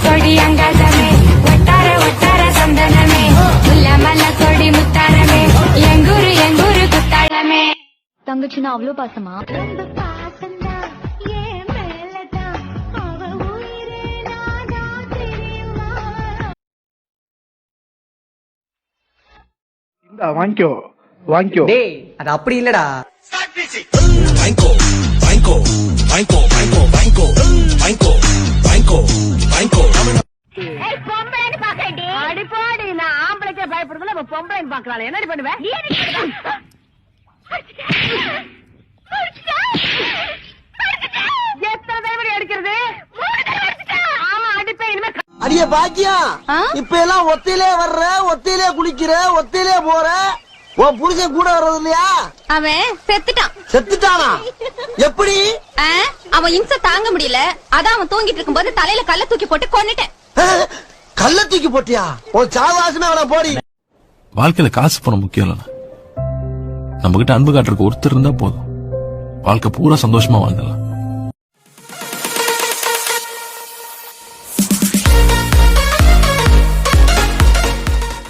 கொடி அங்காதமே ஒட்டார ஒட்டார சந்தனமே முல்ல மல்ல கொடி முத்தாரமே எங்கூரு குத்தாளமே. தங்கச்சினா அவ்வளவு பாசமா? வாங்கிக்கோ வாங்கிக்கோ. டேய் அது அப்படி இல்லடா. வாங்கிக்கோ வாங்கிக்கோ வாங்கிக்கோ வாங்கிக்கோ வாங்கிக்கோ வாங்கிக்கோ வாங்கிக்கோ வாங்கிக்கோ. பொம்பளைன்னு பாக்கடி அடிப்பாடி. நான் ஆம்பளைக்கே பயப்படுறதுல இப்ப பொம்பளைன்னு பாக்கலாம். என்னடி பண்ணுவேன்? எத்தனை தடவை அடிக்கிறது? ஆமா அடிப்பேன். இனிமே அடிய பாக்கியம். இப்ப எல்லாம் ஒத்தையிலே வர்ற, ஒத்தையிலே குளிக்கிற, ஒத்தையிலே போற. உன் புருஷன் கூட வர்றது இல்லையா? அவன் செத்துட்டான். செத்துட்டானா? எப்படி? அவன் இம்சை தாங்க முடியல. அதான் அவன் தூங்கிட்டு இருக்கும்போது தலையில கல்ல தூக்கி போட்டு கொன்னுட்டேன். கல்ல தூக்கி போட்டியா? உன் சாவாசமே அவன போடி. வாழ்க்கையில காசு பணம் முக்கியம் இல்ல. நம்ம கிட்ட அன்பு காட்டுறதுக்கு ஒருத்தர் இருந்தா போதும். வாழ்க்கை பூரா சந்தோஷமா வாழ்ந்துடலாம்.